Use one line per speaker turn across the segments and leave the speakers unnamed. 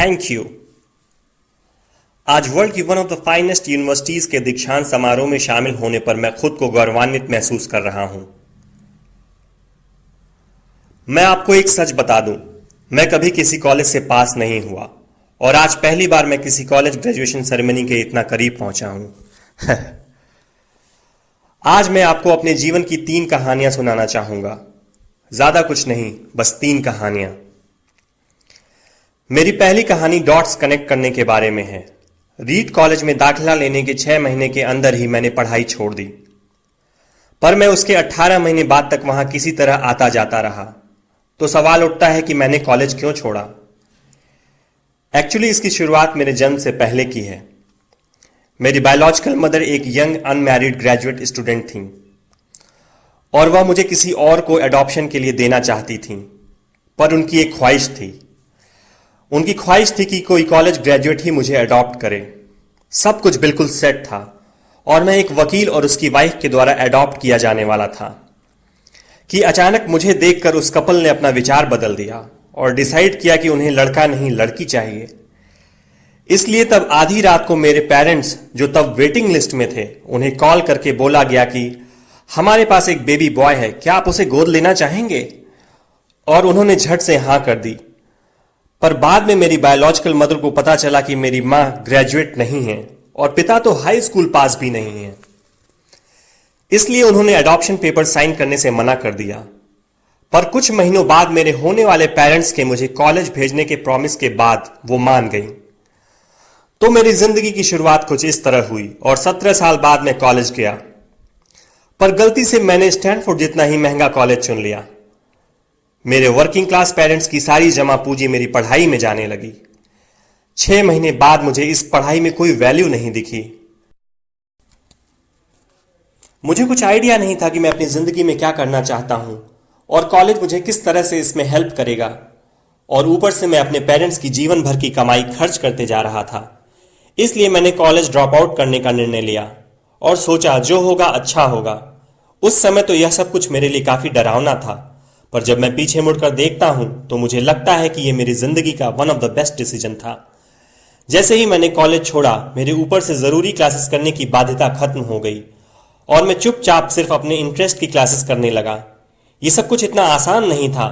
Thank you. आज world की one of the finest universities के दीक्षांत समारोह में शामिल होने पर मैं खुद को गौरवान्वित महसूस कर रहा हूं। मैं आपको एक सच बता दूं, मैं कभी किसी कॉलेज से पास नहीं हुआ और आज पहली बार मैं किसी कॉलेज ग्रेजुएशन सेरेमनी के इतना करीब पहुंचा हूं। आज मैं आपको अपने जीवन की 3 कहानियां सुनाना चाहूंगा। ज्यादा कुछ नहीं, बस 3 कहानियां। मेरी पहली कहानी डॉट्स कनेक्ट करने के बारे में है। रीड कॉलेज में दाखिला लेने के 6 महीने के अंदर ही मैंने पढ़ाई छोड़ दी, पर मैं उसके 18 महीने बाद तक वहां किसी तरह आता जाता रहा। तो सवाल उठता है कि मैंने कॉलेज क्यों छोड़ा। एक्चुअली इसकी शुरुआत मेरे जन्म से पहले की है। मेरी बायोलॉजिकल मदर एक यंग अनमैरिड ग्रेजुएट स्टूडेंट थी और वह मुझे किसी और को एडॉप्शन के लिए देना चाहती थी, पर उनकी एक ख्वाहिश थी। उनकी ख्वाहिश थी कि कोई कॉलेज ग्रेजुएट ही मुझे अडॉप्ट करे। सब कुछ बिल्कुल सेट था और मैं एक वकील और उसकी वाइफ के द्वारा अडॉप्ट किया जाने वाला था कि अचानक मुझे देखकर उस कपल ने अपना विचार बदल दिया और डिसाइड किया कि उन्हें लड़का नहीं लड़की चाहिए। इसलिए तब आधी रात को मेरे पेरेंट्स, जो तब वेटिंग लिस्ट में थे, उन्हें कॉल करके बोला गया कि हमारे पास एक बेबी बॉय है, क्या आप उसे गोद लेना चाहेंगे? और उन्होंने झट से हां कर दी। पर बाद में मेरी बायोलॉजिकल मदर को पता चला कि मेरी मां ग्रेजुएट नहीं है और पिता तो हाई स्कूल पास भी नहीं है। इसलिए उन्होंने अडॉप्शन पेपर साइन करने से मना कर दिया। पर कुछ महीनों बाद मेरे होने वाले पेरेंट्स के मुझे कॉलेज भेजने के प्रॉमिस के बाद वो मान गई। तो मेरी जिंदगी की शुरुआत कुछ इस तरह हुई और 17 साल बाद मैं कॉलेज गया। पर गलती से मैंने स्टैनफोर्ड जितना ही महंगा कॉलेज चुन लिया। मेरे वर्किंग क्लास पेरेंट्स की सारी जमा पूंजी मेरी पढ़ाई में जाने लगी। 6 महीने बाद मुझे इस पढ़ाई में कोई वैल्यू नहीं दिखी। मुझे कुछ आइडिया नहीं था कि मैं अपनी जिंदगी में क्या करना चाहता हूं और कॉलेज मुझे किस तरह से इसमें हेल्प करेगा। और ऊपर से मैं अपने पेरेंट्स की जीवन भर की कमाई खर्च करते जा रहा था। इसलिए मैंने कॉलेज ड्रॉप आउट करने का निर्णय लिया और सोचा जो होगा अच्छा होगा। उस समय तो यह सब कुछ मेरे लिए काफी डरावना था, पर जब मैं पीछे मुड़कर देखता हूं तो मुझे लगता है कि यह मेरी जिंदगी का one of the best decision था। जैसे ही मैंने कॉलेज छोड़ा, मेरे ऊपर से जरूरी क्लासेस करने की बाध्यता खत्म हो गई और मैं चुपचाप सिर्फ अपने इंटरेस्ट की क्लासेस करने लगा। यह सब कुछ इतना आसान नहीं था।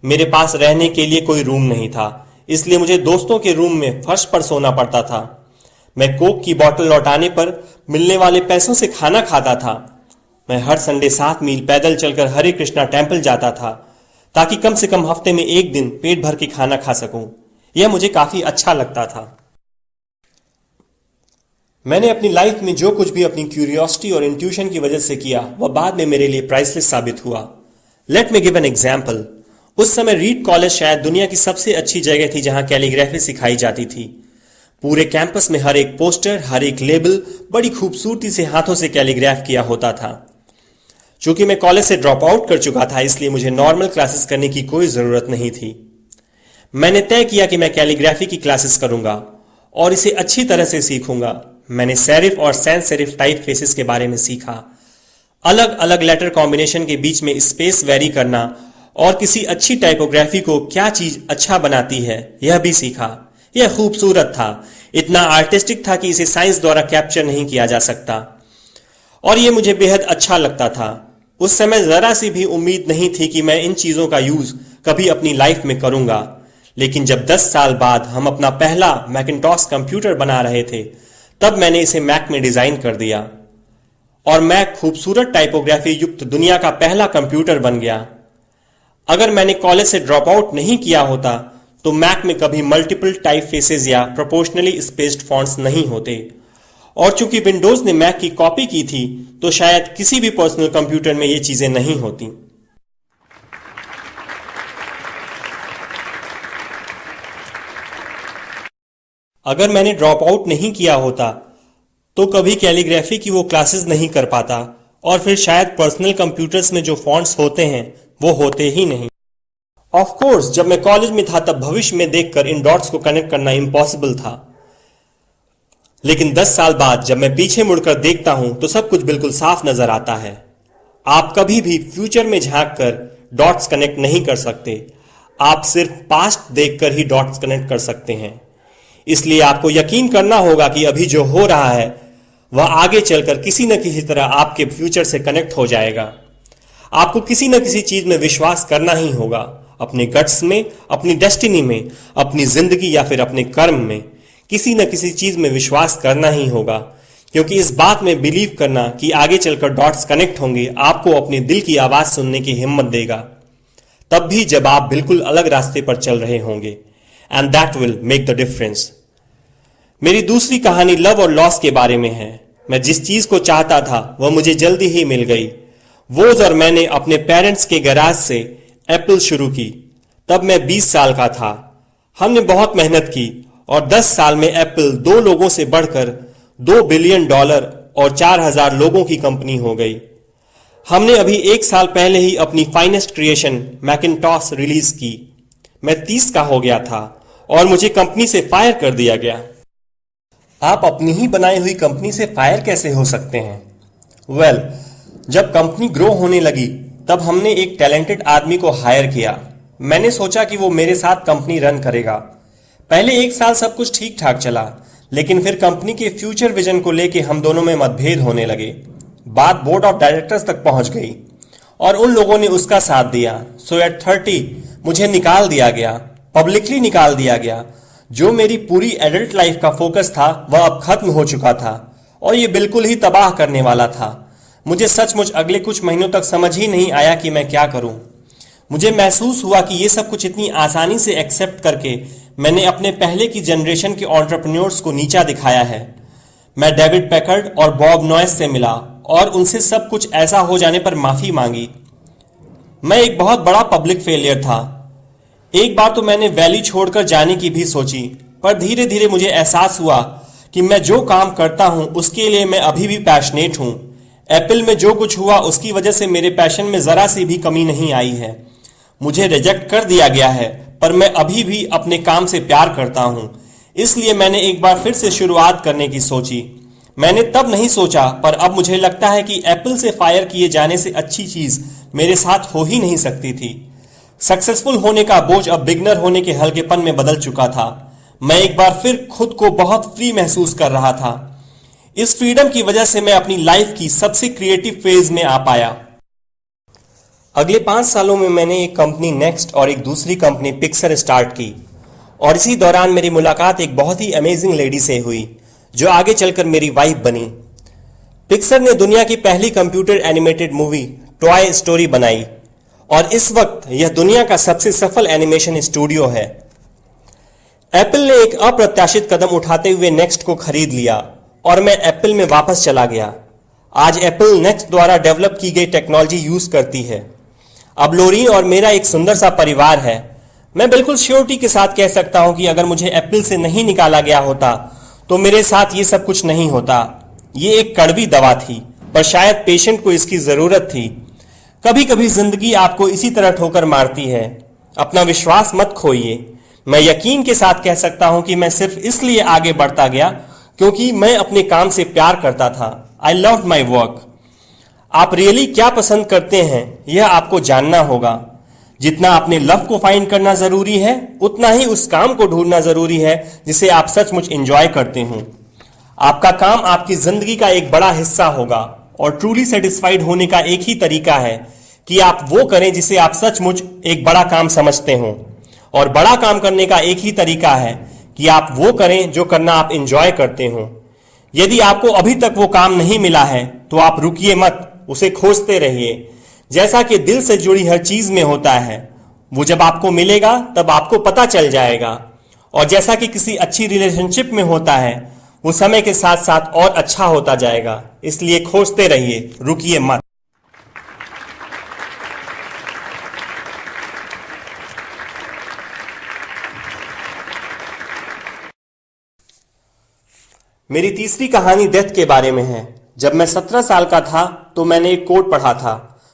मेरे पास रहने के लिए कोई रूम नहीं था, इसलिए मुझे दोस्तों के रूम में फर्श पर सोना पड़ता था। मैं कोक की बोतल लौटाने पर मिलने वाले पैसों से खाना खाता था। मैं हर संडे 7 मील पैदल चलकर हरे कृष्णा टेम्पल जाता था ताकि कम से कम हफ्ते में एक दिन पेट भर के खाना खा सकूं। यह मुझे काफी अच्छा लगता था। मैंने अपनी लाइफ में जो कुछ भी अपनी क्यूरियोसिटी और इंट्यूशन की वजह से किया, वह बाद में मेरे लिए प्राइसलेस साबित हुआ। Let me give an example. उस समय रीड कॉलेज शायद दुनिया की सबसे अच्छी जगह थी जहां कैलीग्राफी सिखाई जाती थी। पूरे कैंपस में हर एक पोस्टर, हर एक लेबल बड़ी खूबसूरती से हाथों से कैलीग्राफ किया होता था। चूंकि मैं कॉलेज से ड्रॉप आउट कर चुका था, इसलिए मुझे नॉर्मल क्लासेस करने की कोई जरूरत नहीं थी। मैंने तय किया कि मैं कैलीग्राफी की क्लासेस करूंगा और इसे अच्छी तरह से सीखूंगा। मैंने सेरिफ और सैंस सेरिफ टाइप फेसेस के बारे में सीखा, अलग अलग लेटर कॉम्बिनेशन के बीच में स्पेस वेरी करना और किसी अच्छी टाइपोग्राफी को क्या चीज अच्छा बनाती है यह भी सीखा। यह खूबसूरत था, इतना आर्टिस्टिक था कि इसे साइंस द्वारा कैप्चर नहीं किया जा सकता और यह मुझे बेहद अच्छा लगता था। उस समय जरा सी भी उम्मीद नहीं थी कि मैं इन चीजों का यूज कभी अपनी लाइफ में करूंगा। लेकिन जब 10 साल बाद हम अपना पहला मैकिन्टॉश कंप्यूटर बना रहे थे, तब मैंने इसे मैक में डिजाइन कर दिया और मैक खूबसूरत टाइपोग्राफी युक्त दुनिया का पहला कंप्यूटर बन गया। अगर मैंने कॉलेज से ड्रॉप आउट नहीं किया होता तो मैक में कभी मल्टीपल टाइप फेसेस या प्रोपोर्शनली स्पेस्ड फॉन्ट्स नहीं होते। और चूंकि विंडोज ने मैक की कॉपी की थी, तो शायद किसी भी पर्सनल कंप्यूटर में ये चीजें नहीं होती। अगर मैंने ड्रॉप आउट नहीं किया होता तो कभी कैलीग्राफी की वो क्लासेस नहीं कर पाता और फिर शायद पर्सनल कंप्यूटर्स में जो फॉन्ट्स होते हैं वो होते ही नहीं। ऑफ कोर्स जब मैं कॉलेज में था तब भविष्य में देखकर इन डॉट्स को कनेक्ट करना इम्पॉसिबल था, लेकिन 10 साल बाद जब मैं पीछे मुड़कर देखता हूं तो सब कुछ बिल्कुल साफ नजर आता है। आप कभी भी फ्यूचर में झांककर डॉट्स कनेक्ट नहीं कर सकते, आप सिर्फ पास्ट देखकर ही डॉट्स कनेक्ट कर सकते हैं। इसलिए आपको यकीन करना होगा कि अभी जो हो रहा है वह आगे चलकर किसी न किसी तरह आपके फ्यूचर से कनेक्ट हो जाएगा। आपको किसी न किसी चीज में विश्वास करना ही होगा, अपने गट्स में, अपनी डेस्टिनी में, अपनी जिंदगी या फिर अपने कर्म में किसी न किसी चीज में विश्वास करना ही होगा, क्योंकि इस बात में बिलीव करना कि आगे चलकर डॉट्स कनेक्ट होंगे आपको अपने दिल की आवाज सुनने की हिम्मत देगा, तब भी जब आप बिल्कुल अलग रास्ते पर चल रहे होंगे। And that will make the difference. मेरी दूसरी कहानी लव और लॉस के बारे में है। मैं जिस चीज को चाहता था वह मुझे जल्दी ही मिल गई। वोज और मैंने अपने पेरेंट्स के गैराज से एप्पल शुरू की। तब मैं 20 साल का था। हमने बहुत मेहनत की और 10 साल में एप्पल 2 लोगों से बढ़कर $2 बिलियन और 4,000 लोगों की कंपनी हो गई। हमने अभी 1 साल पहले ही अपनी फाइनेस्ट क्रिएशन मैकिन्टॉश रिलीज की। मैं 30 का हो गया था और मुझे कंपनी से फायर कर दिया गया। आप अपनी ही बनाई हुई कंपनी से फायर कैसे हो सकते हैं? वेल, जब कंपनी ग्रो होने लगी तब हमने एक टैलेंटेड आदमी को हायर किया। मैंने सोचा कि वो मेरे साथ कंपनी रन करेगा। पहले 1 साल सब कुछ ठीक ठाक चला, लेकिन फिर कंपनी के फ्यूचर विजन को लेके हम दोनों में मतभेद होने लगे। बात बोर्ड ऑफ डायरेक्टर्स तक पहुंच गई और उन लोगों ने उसका साथ दिया। सो एट 30 मुझे निकाल दिया गया, पब्लिकली निकाल दिया गया। जो मेरी पूरी एडल्ट लाइफ का फोकस था वह अब खत्म हो चुका था और ये बिल्कुल ही तबाह करने वाला था। मुझे सचमुच अगले कुछ महीनों तक समझ ही नहीं आया कि मैं क्या करूं। मुझे महसूस हुआ कि ये सब कुछ इतनी आसानी से एक्सेप्ट करके मैंने अपने पहले की जनरेशन के एंटरप्रेन्योर्स को नीचा दिखाया है। मैं डेविड पैकर्ड और बॉब नॉयस से मिला और उनसे सब कुछ ऐसा हो जाने पर माफी मांगी। मैं एक बहुत बड़ा पब्लिक फेलियर था। एक बार तो मैंने वैली छोड़कर जाने की भी सोची, पर धीरे धीरे मुझे एहसास हुआ कि मैं जो काम करता हूं उसके लिए मैं अभी भी पैशनेट हूं। एप्पल में जो कुछ हुआ उसकी वजह से मेरे पैशन में जरा सी भी कमी नहीं आई है। मुझे रिजेक्ट कर दिया गया है, पर मैं अभी भी अपने काम से प्यार करता हूं। इसलिए मैंने एक बार फिर से शुरुआत करने की सोची। मैंने तब नहीं सोचा, पर अब मुझे लगता है कि एप्पल से फायर किए जाने से अच्छी चीज मेरे साथ हो ही नहीं सकती थी। सक्सेसफुल होने का बोझ अब बिगनर होने के हल्केपन में बदल चुका था। मैं एक बार फिर खुद को बहुत फ्री महसूस कर रहा था। इस फ्रीडम की वजह से मैं अपनी लाइफ की सबसे क्रिएटिव फेज में आ पाया। अगले 5 सालों में मैंने एक कंपनी नेक्स्ट और एक दूसरी कंपनी पिक्सर स्टार्ट की और इसी दौरान मेरी मुलाकात एक बहुत ही अमेजिंग लेडी से हुई जो आगे चलकर मेरी वाइफ बनी। पिक्सर ने दुनिया की पहली computer animated movie toy story बनाई और इस वक्त यह दुनिया का सबसे सफल एनिमेशन स्टूडियो है। एप्पल ने एक अप्रत्याशित कदम उठाते हुए नेक्स्ट को खरीद लिया और मैं एप्पल में वापस चला गया। आज एप्पल नेक्स्ट द्वारा डेवलप की गई टेक्नोलॉजी यूज करती है। अब लोरीन और मेरा एक सुंदर सा परिवार है। मैं बिल्कुल श्योरिटी के साथ कह सकता हूं कि अगर मुझे एप्पल से नहीं निकाला गया होता तो मेरे साथ ये सब कुछ नहीं होता। ये एक कड़वी दवा थी, पर शायद पेशेंट को इसकी जरूरत थी। कभी कभी जिंदगी आपको इसी तरह ठोकर मारती है। अपना विश्वास मत खोइए। मैं यकीन के साथ कह सकता हूं कि मैं सिर्फ इसलिए आगे बढ़ता गया क्योंकि मैं अपने काम से प्यार करता था। I love my work. आप रियली क्या पसंद करते हैं यह आपको जानना होगा। जितना अपने लव को फाइंड करना जरूरी है, उतना ही उस काम को ढूंढना जरूरी है जिसे आप सचमुच एंजॉय करते हो। आपका काम आपकी जिंदगी का एक बड़ा हिस्सा होगा और ट्रूली सेटिस्फाइड होने का एक ही तरीका है कि आप वो करें जिसे आप सचमुच एक बड़ा काम समझते हो। और बड़ा काम करने का एक ही तरीका है कि आप वो करें जो करना आप एंजॉय करते हो। यदि आपको अभी तक वो काम नहीं मिला है तो आप रुकिए मत, उसे खोजते रहिए। जैसा कि दिल से जुड़ी हर चीज में होता है, वो जब आपको मिलेगा तब आपको पता चल जाएगा। और जैसा कि किसी अच्छी रिलेशनशिप में होता है, वो समय के साथ साथ और अच्छा होता जाएगा। इसलिए खोजते रहिए, रुकिए मत। मेरी तीसरी कहानी डेथ के बारे में है। जब मैं 17 साल का था तो मैंने एक कोट पढ़ा था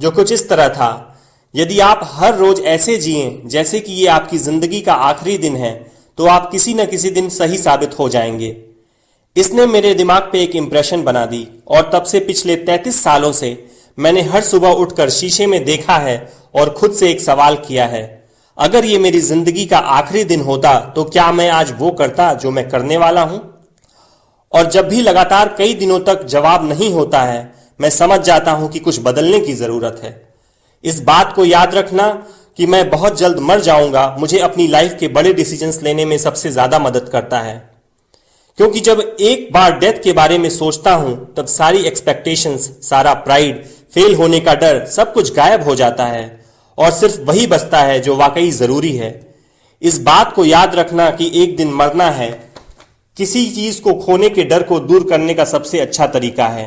जो कुछ इस तरह था, यदि आप हर रोज ऐसे जिएं जैसे कि ये आपकी जिंदगी का आखिरी दिन है तो आप किसी न किसी दिन सही साबित हो जाएंगे। इसने मेरे दिमाग पे एक इंप्रेशन बना दी और तब से पिछले 33 सालों से मैंने हर सुबह उठकर शीशे में देखा है और खुद से एक सवाल किया है, अगर ये मेरी जिंदगी का आखिरी दिन होता तो क्या मैं आज वो करता जो मैं करने वाला हूं? और जब भी लगातार कई दिनों तक जवाब नहीं होता है, मैं समझ जाता हूं कि कुछ बदलने की जरूरत है। इस बात को याद रखना कि मैं बहुत जल्द मर जाऊंगा मुझे अपनी लाइफ के बड़े डिसीजंस लेने में सबसे ज्यादा मदद करता है। क्योंकि जब एक बार डेथ के बारे में सोचता हूं तब सारी एक्सपेक्टेशंस, सारा प्राइड, फेल होने का डर, सब कुछ गायब हो जाता है और सिर्फ वही बचता है जो वाकई जरूरी है। इस बात को याद रखना कि एक दिन मरना है किसी चीज को खोने के डर को दूर करने का सबसे अच्छा तरीका है।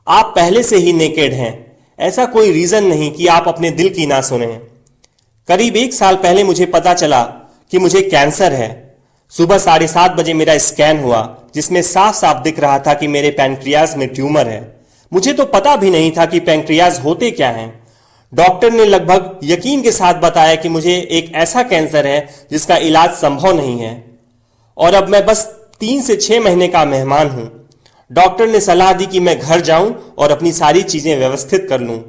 आप पहले से ही नेकेड हैं, ऐसा कोई रीजन नहीं कि आप अपने दिल की ना सुने। करीब 1 साल पहले मुझे पता चला कि मुझे कैंसर है। सुबह 7:30 बजे मेरा स्कैन हुआ जिसमें साफ साफ दिख रहा था कि मेरे पैंक्रियाज में ट्यूमर है। मुझे तो पता भी नहीं था कि पैंक्रियाज होते क्या हैं। डॉक्टर ने लगभग यकीन के साथ बताया कि मुझे एक ऐसा कैंसर है जिसका इलाज संभव नहीं है और अब मैं बस 3 से 6 महीने का मेहमान हूं। डॉक्टर ने सलाह दी कि मैं घर जाऊं और अपनी सारी चीजें व्यवस्थित कर लूं,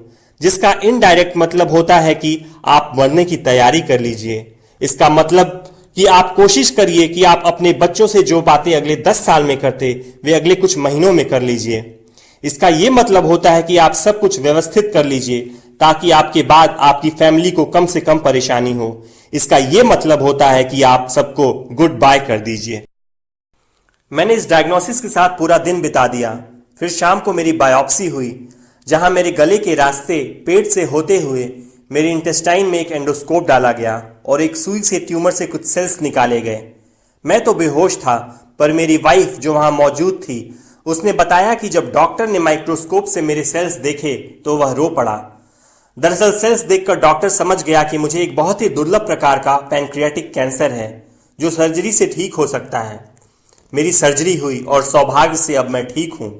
जिसका इनडायरेक्ट मतलब होता है कि आप मरने की तैयारी कर लीजिए। इसका मतलब कि आप कोशिश करिए कि आप अपने बच्चों से जो बातें अगले 10 साल में करते वे अगले कुछ महीनों में कर लीजिए। इसका यह मतलब होता है कि आप सब कुछ व्यवस्थित कर लीजिए ताकि आपके बाद आपकी फैमिली को कम से कम परेशानी हो। इसका यह मतलब होता है कि आप सबको गुड बाय कर दीजिए। मैंने इस डायग्नोसिस के साथ पूरा दिन बिता दिया। फिर शाम को मेरी बायोप्सी हुई जहां मेरे गले के रास्ते पेट से होते हुए मेरे इंटेस्टाइन में एक एंडोस्कोप डाला गया और एक सुई से ट्यूमर से कुछ सेल्स निकाले गए। मैं तो बेहोश था, पर मेरी वाइफ जो वहां मौजूद थी उसने बताया कि जब डॉक्टर ने माइक्रोस्कोप से मेरे सेल्स देखे तो वह रो पड़ा। दरअसल सेल्स देखकर डॉक्टर समझ गया कि मुझे एक बहुत ही दुर्लभ प्रकार का पैंक्रियाटिक कैंसर है जो सर्जरी से ठीक हो सकता है। मेरी सर्जरी हुई और सौभाग्य से अब मैं ठीक हूं।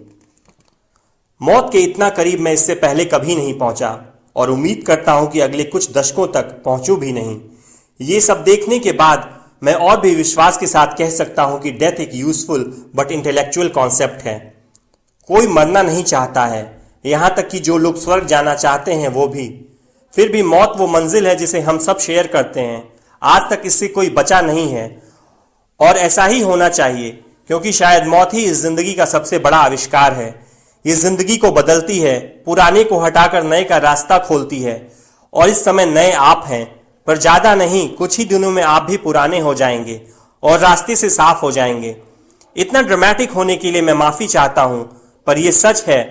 मौत के इतना करीब मैं इससे पहले कभी नहीं पहुंचा और उम्मीद करता हूं कि अगले कुछ दशकों तक पहुंचूं भी नहीं। ये सब देखने के बाद मैं और भी विश्वास के साथ कह सकता हूं कि डेथ एक यूजफुल बट इंटेलेक्चुअल कॉन्सेप्ट है। कोई मरना नहीं चाहता है, यहां तक कि जो लोग स्वर्ग जाना चाहते हैं वो भी। फिर भी मौत वो मंजिल है जिसे हम सब शेयर करते हैं। आज तक इससे कोई बचा नहीं है और ऐसा ही होना चाहिए, क्योंकि शायद मौत ही इस जिंदगी का सबसे बड़ा आविष्कार है। ये जिंदगी को बदलती है, पुराने को हटाकर नए का रास्ता खोलती है और इस समय नए आप हैं, पर ज्यादा नहीं, कुछ ही दिनों में आप भी पुराने हो जाएंगे और रास्ते से साफ हो जाएंगे। इतना ड्रामेटिक होने के लिए मैं माफी चाहता हूं, पर यह सच है।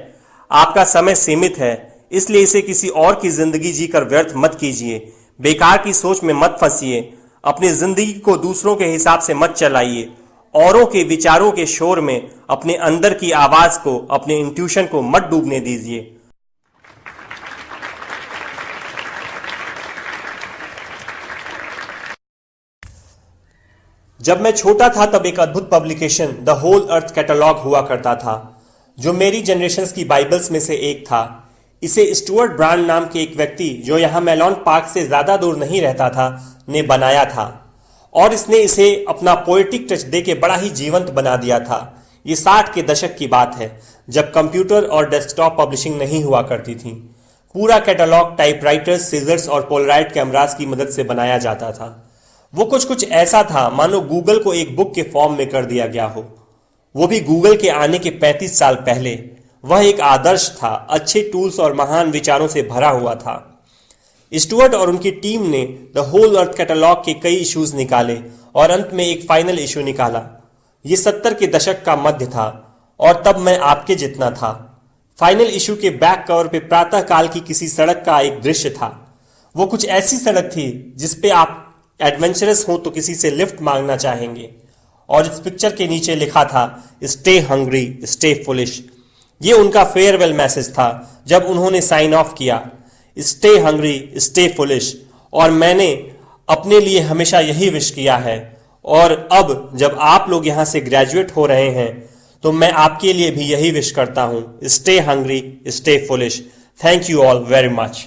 आपका समय सीमित है, इसलिए इसे किसी और की जिंदगी जीकर व्यर्थ मत कीजिए। बेकार की सोच में मत फंसिए। अपनी जिंदगी को दूसरों के हिसाब से मत चलाइए। औरों के विचारों के शोर में अपने अंदर की आवाज को, अपने इंट्यूशन को मत डूबने दीजिए। जब मैं छोटा था तब एक अद्भुत publication the whole earth catalog हुआ करता था, जो मेरी जनरेशंस की बाइबल्स में से एक था। इसे स्टुअर्ट ब्रांड नाम के एक व्यक्ति, जो यहां मेलॉन पार्क से ज्यादा दूर नहीं रहता था, ने बनाया था और इसने इसे अपना पोएटिक टच देके बड़ा ही जीवंत बना दिया था। ये 60 के दशक की बात है, जब कंप्यूटर और डेस्कटॉप पब्लिशिंग नहीं हुआ करती थी। पूरा कैटलॉग टाइपराइटर्स, सीजर्स और पोलराइड कैमरास की मदद से बनाया जाता था। वो कुछ ऐसा था मानो गूगल को एक बुक के फॉर्म में कर दिया गया हो, वो भी गूगल के आने के 35 साल पहले। वह एक आदर्श था, अच्छे टूल्स और महान विचारों से भरा हुआ था। स्टुअर्ट और उनकी टीम ने द होल अर्थ कैटलॉग के कई इश्यूज निकाले और अंत में एक फाइनल इशू निकाला। ये 70 के दशक का मध्य था और तब मैं आपके जितना था। फाइनल इशू के बैक कवर पे प्रातः काल की किसी सड़क का एक दृश्य था। वो कुछ ऐसी सड़क थी जिसपे आप एडवेंचरस हो तो किसी से लिफ्ट मांगना चाहेंगे, और इस पिक्चर के नीचे लिखा था स्टे हंग्री स्टे फुलिश। ये उनका फेयरवेल मैसेज था जब उन्होंने साइन ऑफ किया, स्टे हंग्री स्टे फुलिश। और मैंने अपने लिए हमेशा यही विश किया है, और अब जब आप लोग यहां से ग्रेजुएट हो रहे हैं तो मैं आपके लिए भी यही विश करता हूं, stay hungry stay foolish. Thank you all very much.